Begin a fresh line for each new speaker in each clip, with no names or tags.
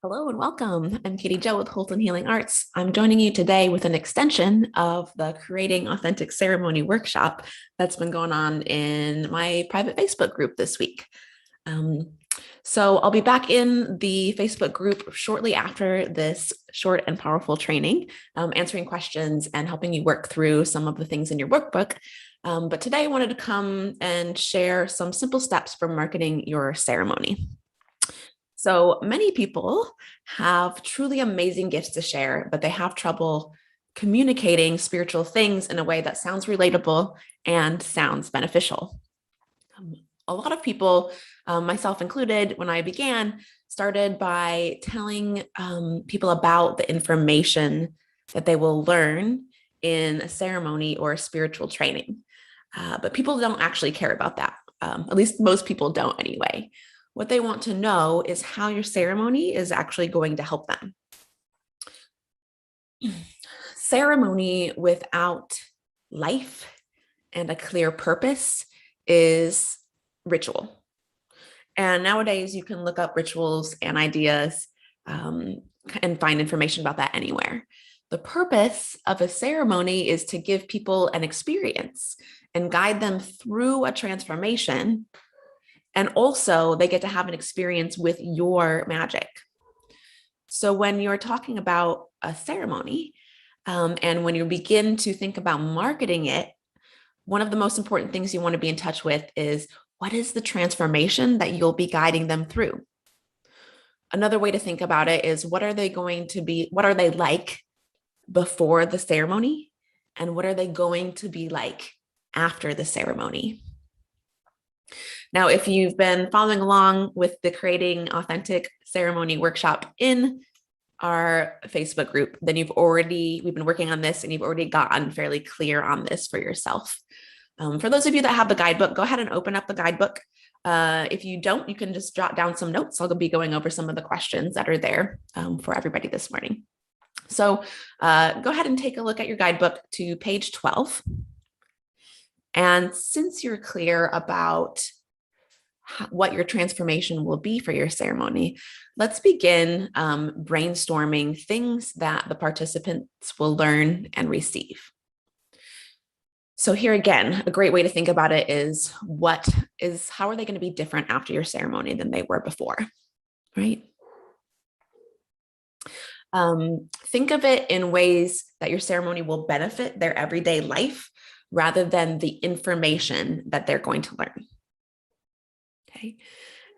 Hello and welcome. I'm Katy Jo with Holton Healing Arts. I'm joining you today with an extension of the Creating Authentic Ceremony workshop that's been going on in my private Facebook group this week. So I'll be back in the Facebook group shortly after this short and powerful training, answering questions and helping you work through some of the things in your workbook. But today I wanted to come and share some simple steps for marketing your ceremony. So many people have truly amazing gifts to share, but they have trouble communicating spiritual things in a way that sounds relatable and sounds beneficial. A lot of people, myself included, when I began, started by telling people about the information that they will learn in a ceremony or a spiritual training. But people don't actually care about that. At least most people don't anyway. What they want to know is how your ceremony is actually going to help them. Ceremony without life and a clear purpose is ritual. And nowadays you can look up rituals and ideas and find information about that anywhere. The purpose of a ceremony is to give people an experience and guide them through a transformation. And also they get to have an experience with your magic. So when you're talking about a ceremony, and when you begin to think about marketing it, one of the most important things you want to be in touch with is, what is the transformation that you'll be guiding them through? Another way to think about it is, what are they like before the ceremony? And what are they going to be like after the ceremony? Now, if you've been following along with the Creating Authentic Ceremony workshop in our Facebook group, then we've been working on this and you've already gotten fairly clear on this for yourself. For those of you that have the guidebook, go ahead and open up the guidebook. If you don't, you can just jot down some notes. I'll be going over some of the questions that are there for everybody this morning. So go ahead and take a look at your guidebook to page 12. And since you're clear about what your transformation will be for your ceremony, let's begin brainstorming things that the participants will learn and receive. So here again, a great way to think about it is, how are they going to be different after your ceremony than they were before, right? Think of it in ways that your ceremony will benefit their everyday life rather than the information that they're going to learn. Okay.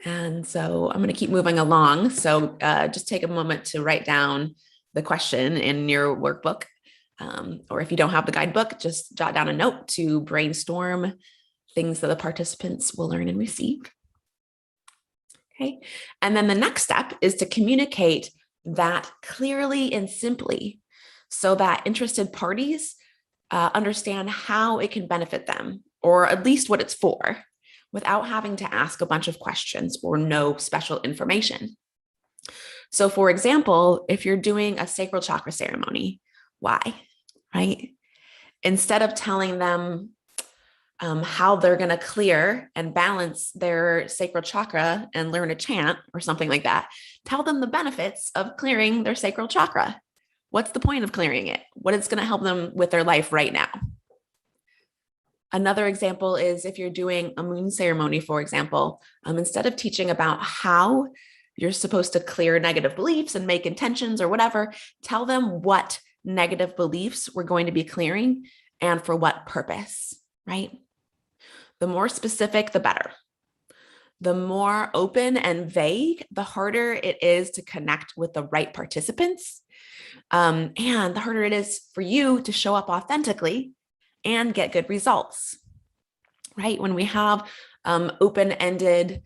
And so I'm going to keep moving along. So just take a moment to write down the question in your workbook. Or if you don't have the guidebook, just jot down a note to brainstorm things that the participants will learn and receive. Okay. And then the next step is to communicate that clearly and simply so that interested parties understand how it can benefit them, or at least what it's for, without having to ask a bunch of questions or know special information. So for example, if you're doing a sacral chakra ceremony, why, right? Instead of telling them how they're going to clear and balance their sacral chakra and learn a chant or something like that, tell them the benefits of clearing their sacral chakra. What's the point of clearing it? What is going to help them with their life right now? Another example is if you're doing a moon ceremony, for example, instead of teaching about how you're supposed to clear negative beliefs and make intentions or whatever, tell them what negative beliefs we're going to be clearing and for what purpose, right? The more specific, the better. The more open and vague, the harder it is to connect with the right participants. And the harder it is for you to show up authentically and get good results, right? When we have open-ended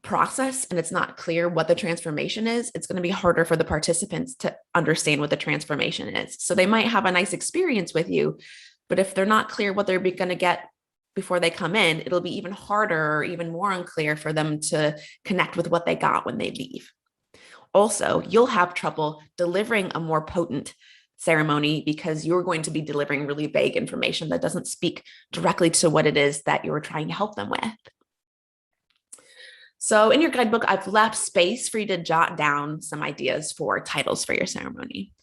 process and it's not clear what the transformation is, it's going to be harder for the participants to understand what the transformation is. So they might have a nice experience with you, but if they're not clear what they're going to get before they come in, it'll be even harder or even more unclear for them to connect with what they got when they leave. Also, you'll have trouble delivering a more potent ceremony because you're going to be delivering really vague information that doesn't speak directly to what it is that you're trying to help them with. So in your guidebook, I've left space for you to jot down some ideas for titles for your ceremony.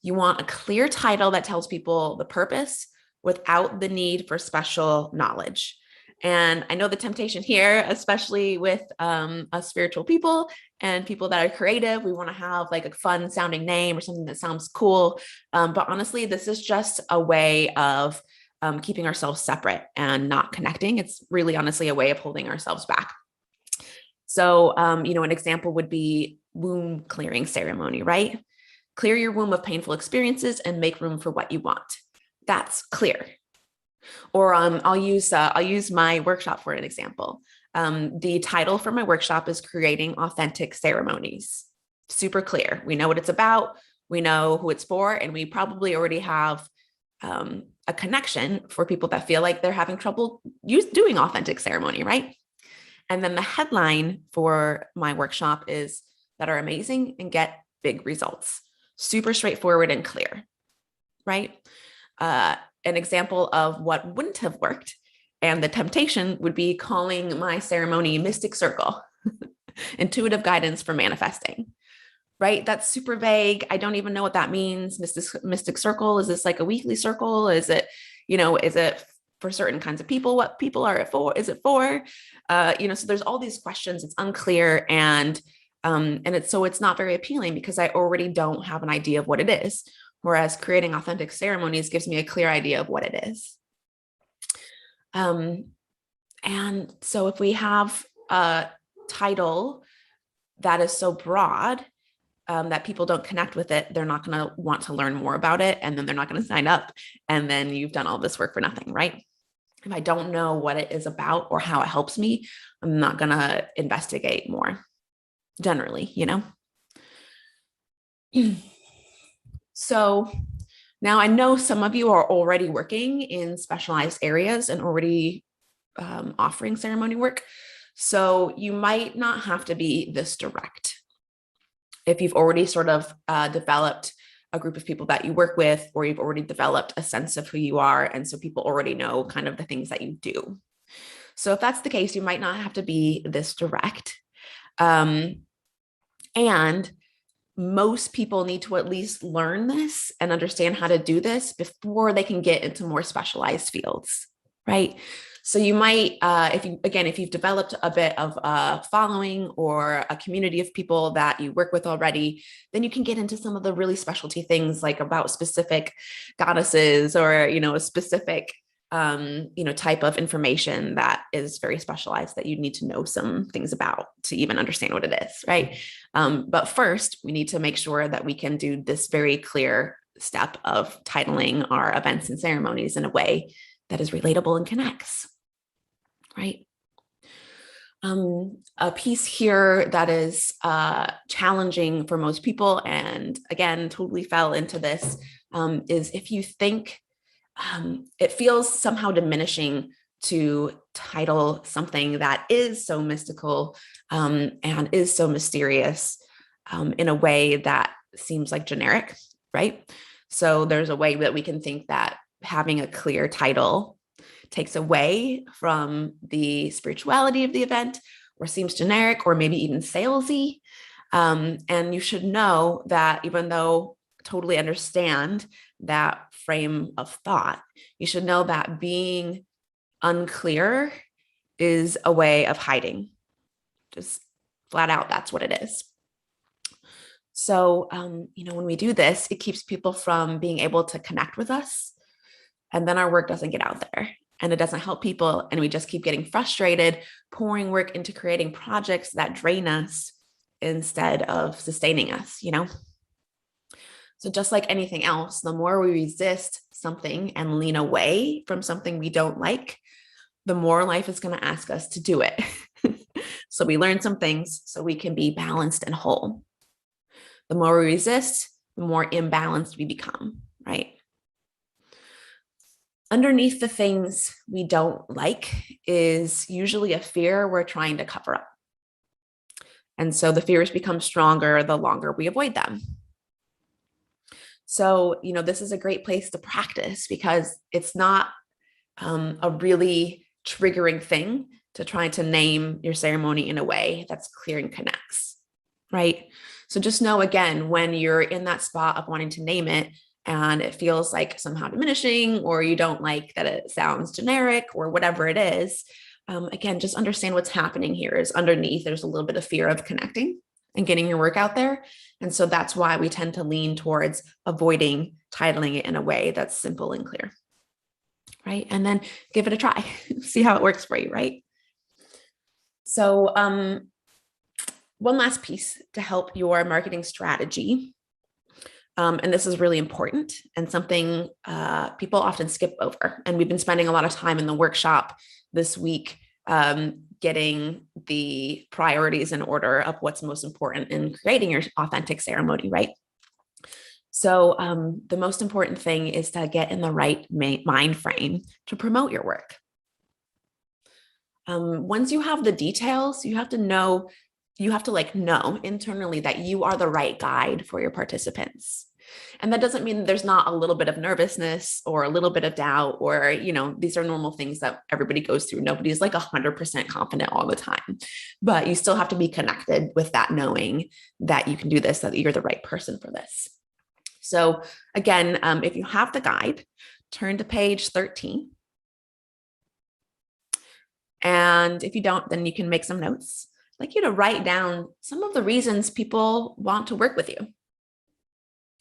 You want a clear title that tells people the purpose without the need for special knowledge. And I know the temptation here, especially with us spiritual people and people that are creative, we want to have like a fun sounding name or something that sounds cool. But honestly, this is just a way of keeping ourselves separate and not connecting. It's really honestly a way of holding ourselves back. So, an example would be womb clearing ceremony, right? Clear your womb of painful experiences and make room for what you want. That's clear. Or I'll use my workshop for an example. The title for my workshop is Creating Authentic Ceremonies. Super clear. We know what it's about. We know who it's for, and we probably already have a connection for people that feel like they're having trouble doing authentic ceremony, right? And then the headline for my workshop is that are amazing and get big results. Super straightforward and clear, right? An example of what wouldn't have worked and the temptation would be calling my ceremony Mystic Circle, intuitive guidance for manifesting, right? That's super vague. I don't even know what that means. Mystic Circle, is this like a weekly circle? Is it for certain kinds of people? What people are it for? Is it for? So there's all these questions. It's unclear, and it's not very appealing because I already don't have an idea of what it is. Whereas creating authentic ceremonies gives me a clear idea of what it is. And so if we have a title that is so broad that people don't connect with it, they're not going to want to learn more about it, and then they're not going to sign up, and then you've done all this work for nothing, right? If I don't know what it is about or how it helps me, I'm not going to investigate more, generally, So now I know some of you are already working in specialized areas and already offering ceremony work. So you might not have to be this direct. If you've already sort of developed a group of people that you work with, or you've already developed a sense of who you are, and so people already know kind of the things that you do. So if that's the case, you might not have to be this direct. And most people need to at least learn this and understand how to do this before they can get into more specialized fields, right? So you might, if you've developed a bit of a following or a community of people that you work with already, then you can get into some of the really specialty things, like about specific goddesses or, a specific, type of information that is very specialized that you need to know some things about to even understand what it is, right? But first, we need to make sure that we can do this very clear step of titling our events and ceremonies in a way that is relatable and connects, right? A piece here that is challenging for most people, and again, totally fell into this, is if you think it feels somehow diminishing to title something that is so mystical and is so mysterious in a way that seems like generic, right? So there's a way that we can think that having a clear title takes away from the spirituality of the event, or seems generic, or maybe even salesy. And you should know that even though totally understand that frame of thought, you should know that being unclear is a way of hiding. Just flat out, that's what it is. So, when we do this, it keeps people from being able to connect with us, and then our work doesn't get out there, and it doesn't help people, and we just keep getting frustrated, pouring work into creating projects that drain us instead of sustaining us, So just like anything else, the more we resist something and lean away from something we don't like, the more life is going to ask us to do it. So we learn some things so we can be balanced and whole. The more we resist, the more imbalanced we become, right? Underneath the things we don't like is usually a fear we're trying to cover up. And so the fears become stronger the longer we avoid them. So, this is a great place to practice, because it's not a really triggering thing to trying to name your ceremony in a way that's clear and connects, right? So just know, again, when you're in that spot of wanting to name it and it feels like somehow diminishing, or you don't like that it sounds generic or whatever it is, again, just understand what's happening here is underneath. There's a little bit of fear of connecting and getting your work out there. And so that's why we tend to lean towards avoiding titling it in a way that's simple and clear, right? And then give it a try, see how it works for you, right? So one last piece to help your marketing strategy, and this is really important and something people often skip over. And we've been spending a lot of time in the workshop this week getting the priorities in order of what's most important in creating your authentic ceremony, right? So the most important thing is to get in the right mind frame to promote your work. Once you have the details, you have to know internally that you are the right guide for your participants. And that doesn't mean there's not a little bit of nervousness or a little bit of doubt, or, these are normal things that everybody goes through. Nobody's like 100% confident all the time, but you still have to be connected with that, knowing that you can do this, that you're the right person for this. So again, if you have the guide, turn to page 13. And if you don't, then you can make some notes. I'd like you to write down some of the reasons people want to work with you,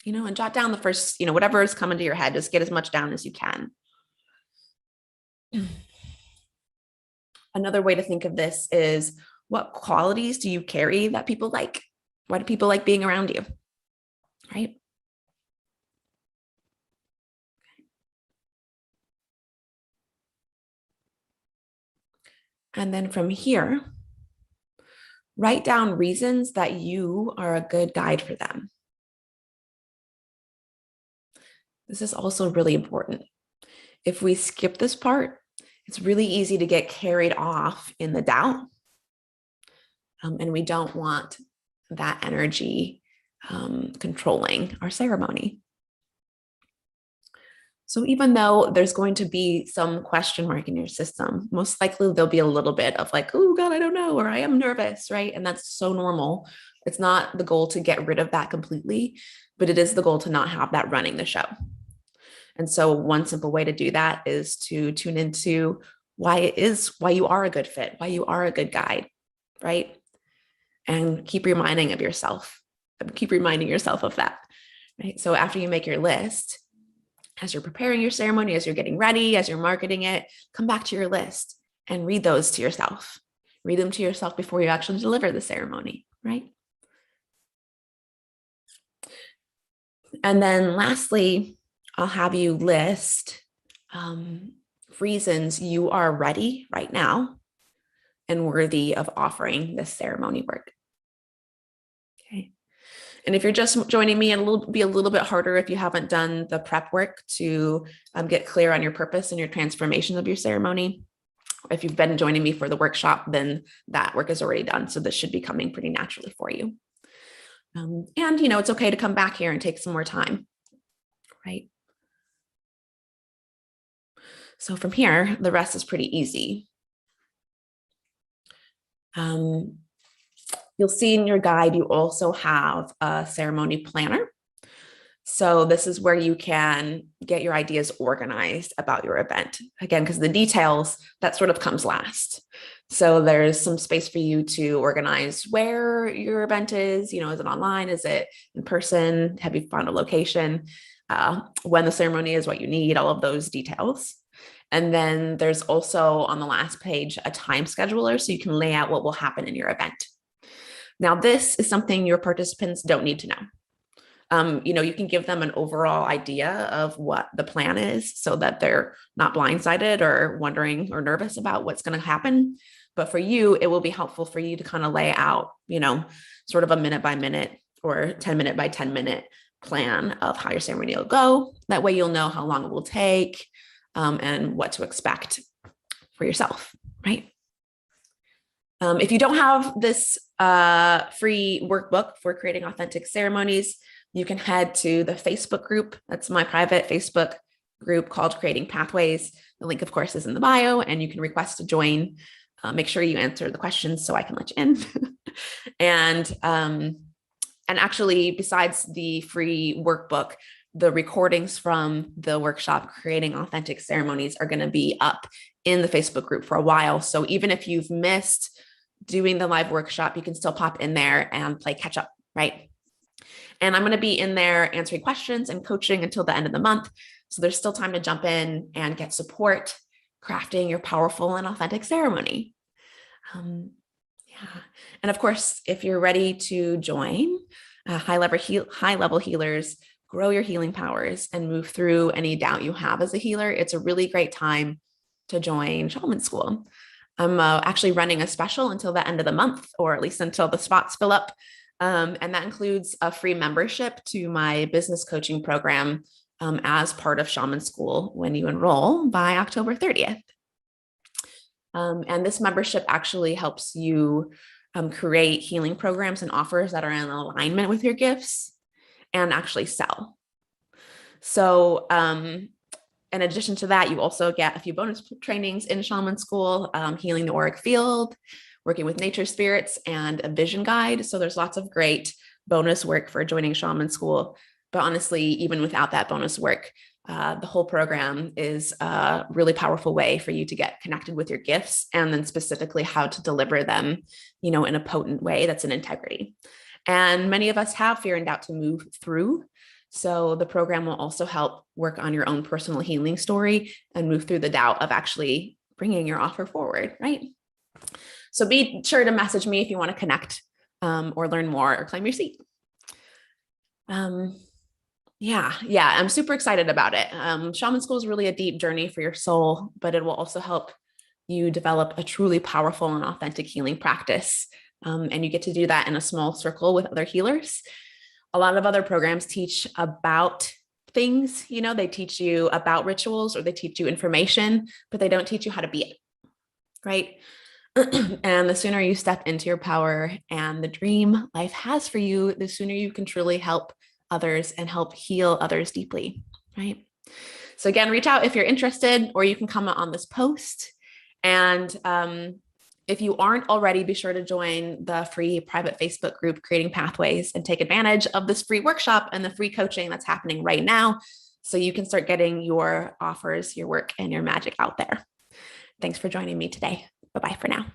and jot down the first, whatever is coming to your head, just get as much down as you can. Another way to think of this is, what qualities do you carry that people like? Why do people like being around you, right? And then from here, write down reasons that you are a good guide for them. This is also really important. If we skip this part, it's really easy to get carried off in the doubt. And we don't want that energy controlling our ceremony. So even though there's going to be some question mark in your system, most likely there'll be a little bit of like, oh God, I don't know, or I am nervous, right? And that's so normal. It's not the goal to get rid of that completely, but it is the goal to not have that running the show. And so one simple way to do that is to tune into why you are a good fit, why you are a good guide, right? And keep reminding yourself of that, right? So after you make your list, as you're preparing your ceremony, as you're getting ready, as you're marketing it, come back to your list and read those to yourself. Read them to yourself before you actually deliver the ceremony, right? And then lastly, I'll have you list reasons you are ready right now and worthy of offering this ceremony work. Okay. And if you're just joining me, it'll be a little bit harder if you haven't done the prep work to get clear on your purpose and your transformation of your ceremony. If you've been joining me for the workshop, then that work is already done. So this should be coming pretty naturally for you. And, it's okay to come back here and take some more time, right? So from here, the rest is pretty easy. You'll see in your guide, you also have a ceremony planner. So this is where you can get your ideas organized about your event. Again, because the details, that sort of comes last. So there's some space for you to organize where your event is. Is it online? Is it in person? Have you found a location? When the ceremony is, what you need, all of those details. And then there's also on the last page a time scheduler, so you can lay out what will happen in your event. Now, this is something your participants don't need to know. You can give them an overall idea of what the plan is so that they're not blindsided or wondering or nervous about what's going to happen. But for you, it will be helpful for you to kind of lay out, sort of a minute by minute or 10-minute by 10-minute plan of how your ceremony will go. That way you'll know how long it will take and what to expect for yourself, right? If you don't have this free workbook for creating authentic ceremonies, you can head to the Facebook group. That's my private Facebook group called Creating Pathways. The link, of course, is in the bio, and you can request to join. make sure you answer the questions so I can let you in. And actually, besides the free workbook, the recordings from the workshop, Creating Authentic Ceremonies, are going to be up in the Facebook group for a while. So even if you've missed doing the live workshop, you can still pop in there and play catch up, right? And I'm going to be in there answering questions and coaching until the end of the month. So there's still time to jump in and get support crafting your powerful and authentic ceremony. Yeah. And of course, if you're ready to join high-level healers, grow your healing powers, and move through any doubt you have as a healer, it's a really great time to join Shaman School. I'm actually running a special until the end of the month, or at least until the spots fill up. And that includes a free membership to my business coaching program as part of Shaman School when you enroll by October 30th. And this membership actually helps you create healing programs and offers that are in alignment with your gifts and actually sell. So in addition to that, you also get a few bonus trainings in Shaman School, healing the auric field, working with nature spirits, and a vision guide. So there's lots of great bonus work for joining Shaman School. But honestly, even without that bonus work, the whole program is a really powerful way for you to get connected with your gifts, and then specifically how to deliver them, in a potent way that's in integrity. And many of us have fear and doubt to move through. So the program will also help work on your own personal healing story and move through the doubt of actually bringing your offer forward, right? So be sure to message me if you want to connect or learn more or claim your seat. Yeah, I'm super excited about it. Shaman School is really a deep journey for your soul, but it will also help you develop a truly powerful and authentic healing practice. And you get to do that in a small circle with other healers. A lot of other programs teach about things, they teach you about rituals or they teach you information, but they don't teach you how to be it, right? And the sooner you step into your power and the dream life has for you, the sooner you can truly help others and help heal others deeply, right? So again, reach out if you're interested, or you can comment on this post. And if you aren't already, be sure to join the free private Facebook group, Creating Pathways, and take advantage of this free workshop and the free coaching that's happening right now, so you can start getting your offers, your work, and your magic out there. Thanks for joining me today. Bye-bye for now.